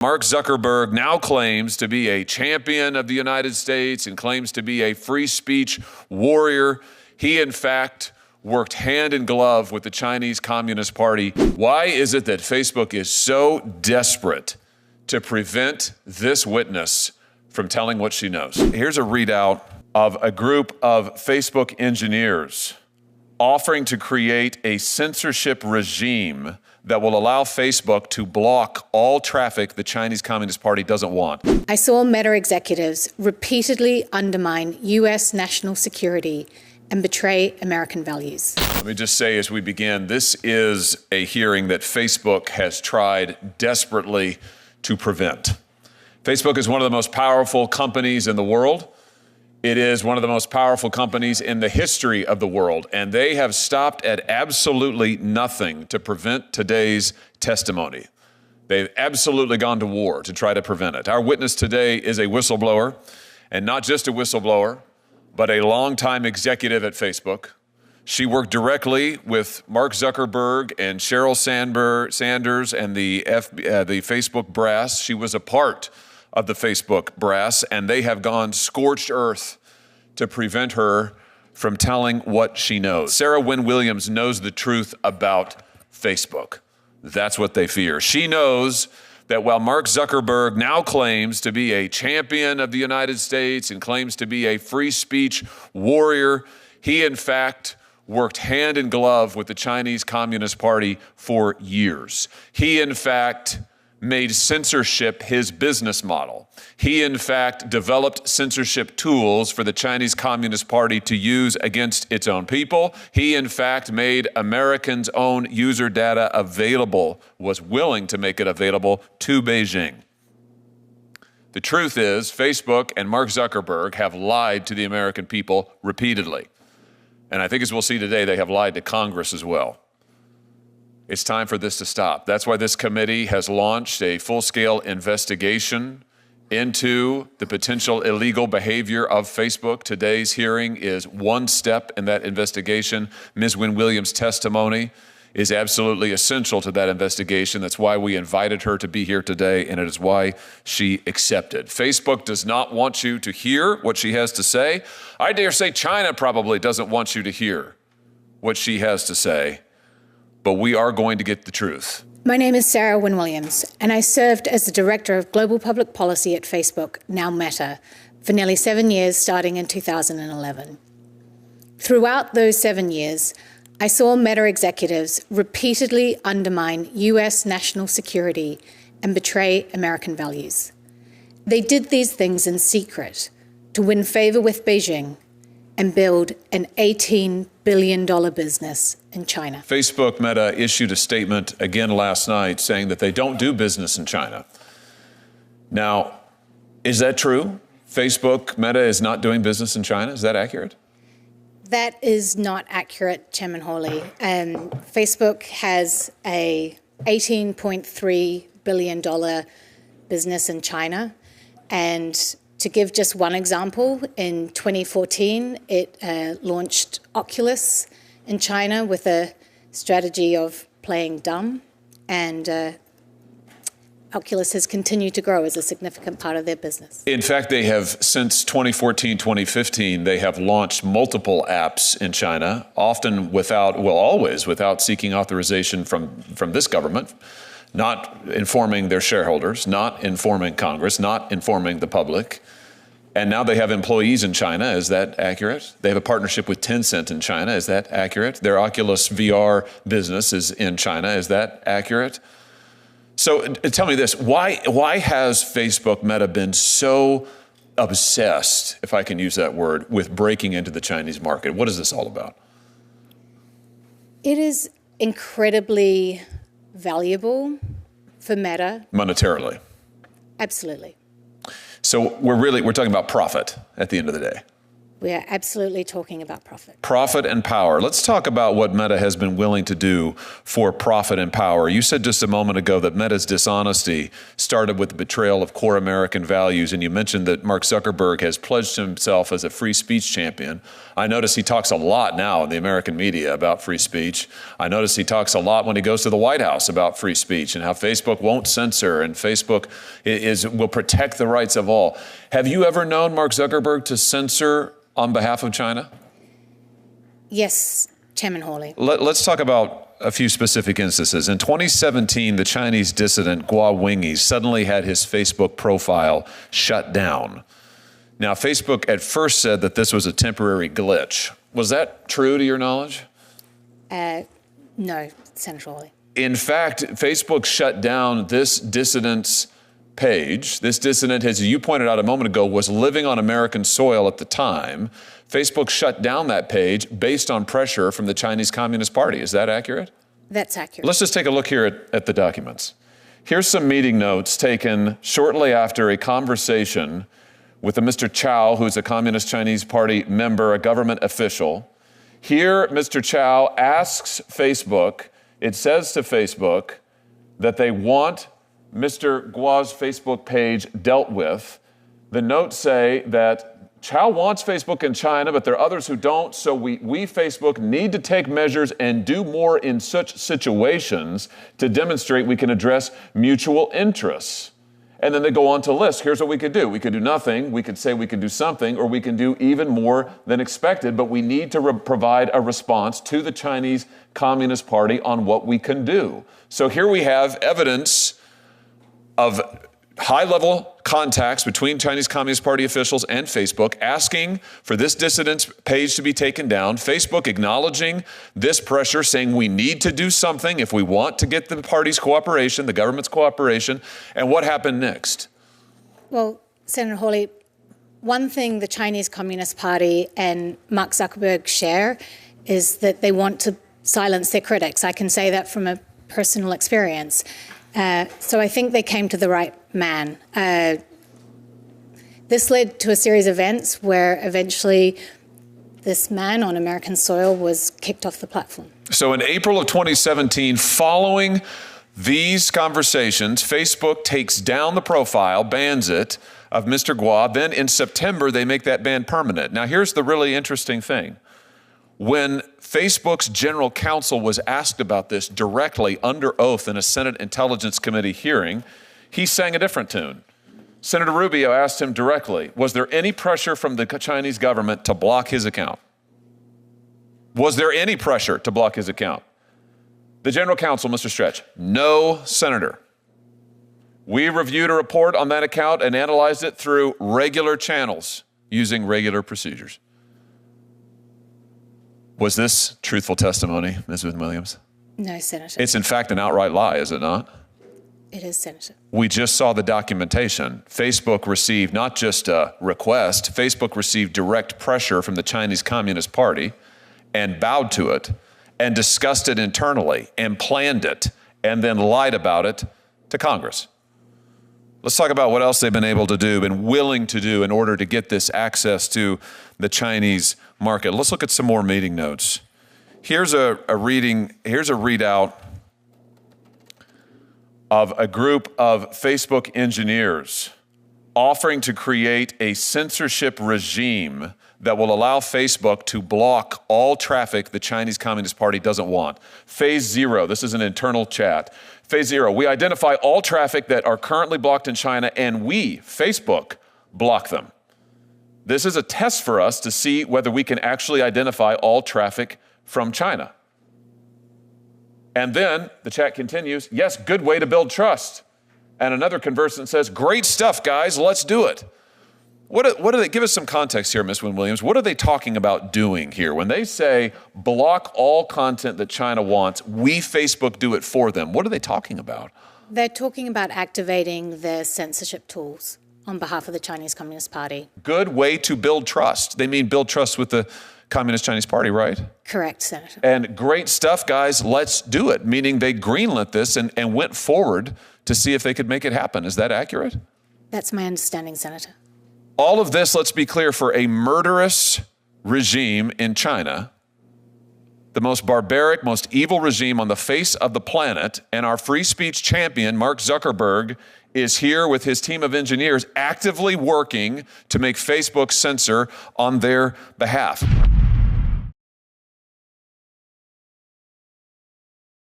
Mark Zuckerberg now claims to be a champion of the United States and claims to be a free speech warrior. He, in fact, worked hand in glove with the Chinese Communist Party. Why is it that Facebook is so desperate to prevent this witness from telling what she knows? Here's a readout of a group of Facebook engineers offering to create a censorship regime that will allow Facebook to block all traffic the Chinese Communist Party doesn't want. I saw Meta executives repeatedly undermine U.S. national security and betray American values. Let me just say as we begin, this is a hearing that Facebook has tried desperately to prevent. Facebook is one of the most powerful companies in the world. It is one of the most powerful companies in the history of the world, and they have stopped at absolutely nothing to prevent today's testimony. They've absolutely gone to war to try to prevent it. Our witness today is a whistleblower, and not just a whistleblower, but a longtime executive at Facebook. She worked directly with Mark Zuckerberg and Sheryl Sanders and the Facebook brass. She was a part of the Facebook brass, and they have gone scorched earth to prevent her from telling what she knows. Sarah Wynne Williams knows the truth about Facebook. That's what they fear. She knows that while Mark Zuckerberg now claims to be a champion of the United States and claims to be a free speech warrior, he in fact worked hand in glove with the Chinese Communist Party for years. He in fact made censorship his business model. He, in fact, developed censorship tools for the Chinese Communist Party to use against its own people. He, in fact, made Americans' own user data available, was willing to make it available to Beijing. The truth is, Facebook and Mark Zuckerberg have lied to the American people repeatedly. And I think as we'll see today, they have lied to Congress as well. It's time for this to stop. That's why this committee has launched a full-scale investigation into the potential illegal behavior of Facebook. Today's hearing is one step in that investigation. Ms. Wynne Williams' testimony is absolutely essential to that investigation. That's why we invited her to be here today, and it is why she accepted. Facebook does not want you to hear what she has to say. I dare say China probably doesn't want you to hear what she has to say. But we are going to get the truth. My name is Sarah Wynne Williams, and I served as the Director of Global Public Policy at Facebook, now Meta, for nearly 7 years, starting in 2011. Throughout those 7 years, I saw Meta executives repeatedly undermine U.S. national security and betray American values. They did these things in secret to win favor with Beijing and build an $18 billion business in China. Facebook Meta issued a statement again last night saying that they don't do business in China. Now, is that true? Facebook Meta is not doing business in China? Is that accurate? That is not accurate, Chairman Hawley. Facebook has a $18.3 billion business in China, and to give just one example, in 2014, it launched Oculus in China with a strategy of playing dumb, and Oculus has continued to grow as a significant part of their business. In fact, they have, since 2014, 2015, they have launched multiple apps in China, often always without seeking authorization from this government, not informing their shareholders, not informing Congress, not informing the public. And now they have employees in China. Is that accurate? They have a partnership with Tencent in China. Is that accurate? Their Oculus VR business is in China. Is that accurate? So tell me this, why has Facebook Meta been so obsessed, if I can use that word, with breaking into the Chinese market? What is this all about? It is incredibly valuable for Meta. Monetarily? Absolutely. So we're talking about profit at the end of the day. We are absolutely talking about profit. Profit and power. Let's talk about what Meta has been willing to do for profit and power. You said just a moment ago that Meta's dishonesty started with the betrayal of core American values, and you mentioned that Mark Zuckerberg has pledged himself as a free speech champion. I notice he talks a lot now in the American media about free speech. I notice he talks a lot when he goes to the White House about free speech and how Facebook won't censor and Facebook will protect the rights of all. Have you ever known Mark Zuckerberg to censor on behalf of China? Yes, Chairman Hawley. Let's talk about a few specific instances. In 2017, the Chinese dissident Guo Wengyi suddenly had his Facebook profile shut down. Now, Facebook at first said that this was a temporary glitch. Was that true to your knowledge? No, Senator Hawley. In fact, Facebook shut down this dissident's page. This dissident, as you pointed out a moment ago, was living on American soil at the time. Facebook shut down that page based on pressure from the Chinese Communist Party. Is that accurate? That's accurate. Let's just take a look here at the documents. Here's some meeting notes taken shortly after a conversation with a Mr. Chow, who's a Communist Chinese Party member, a government official. Here, Mr. Chow asks Facebook, it says to Facebook that they want Mr. Guo's Facebook page dealt with. The notes say that Chow wants Facebook in China, but there are others who don't, so we Facebook need to take measures and do more in such situations to demonstrate we can address mutual interests. And then they go on to list, here's what we could do. We could do nothing, we could say we could do something, or we can do even more than expected, but we need to provide a response to the Chinese Communist Party on what we can do. So here we have evidence of high-level contacts between Chinese Communist Party officials and Facebook asking for this dissident's page to be taken down, Facebook acknowledging this pressure, saying we need to do something if we want to get the party's cooperation, the government's cooperation. And what happened next? Well, Senator Hawley, one thing the Chinese Communist Party and Mark Zuckerberg share is that they want to silence their critics. I can say that from a personal experience. So I think they came to the right man. This led to a series of events where eventually this man on American soil was kicked off the platform. So in April of 2017, following these conversations, Facebook takes down the profile, bans it, of Mr. Guo. Then in September, they make that ban permanent. Now, here's the really interesting thing. When Facebook's general counsel was asked about this directly under oath in a Senate Intelligence Committee hearing, he sang a different tune. Senator Rubio asked him directly, was there any pressure from the Chinese government to block his account? Was there any pressure to block his account? The general counsel, Mr. Stretch, no, Senator. We reviewed a report on that account and analyzed it through regular channels using regular procedures. Was this truthful testimony, Ms. Williams? No, Senator. It's in fact an outright lie, is it not? It is, Senator. We just saw the documentation. Facebook received not just a request, Facebook received direct pressure from the Chinese Communist Party and bowed to it and discussed it internally and planned it and then lied about it to Congress. Let's talk about what else they've been able to do and willing to do in order to get this access to the Chinese market. Let's look at some more meeting notes. Here's a readout of a group of Facebook engineers offering to create a censorship regime that will allow Facebook to block all traffic the Chinese Communist Party doesn't want. Phase 0, this is an internal chat. Phase 0, we identify all traffic that are currently blocked in China and we, Facebook, block them. This is a test for us to see whether we can actually identify all traffic from China. And then the chat continues, yes, good way to build trust. And another conversant says, great stuff, guys, let's do it. What do they, give us some context here, Ms. Williams. What are they talking about doing here? When they say block all content that China wants, we, Facebook, do it for them. What are they talking about? They're talking about activating their censorship tools on behalf of the Chinese Communist Party. Good way to build trust. They mean build trust with the Communist Chinese Party, right? Correct, Senator. And great stuff, guys, let's do it. Meaning they greenlit this and went forward to see if they could make it happen. Is that accurate? That's my understanding, Senator. All of this, let's be clear, for a murderous regime in China, the most barbaric, most evil regime on the face of the planet, and our free speech champion, Mark Zuckerberg, is here with his team of engineers actively working to make Facebook censor on their behalf.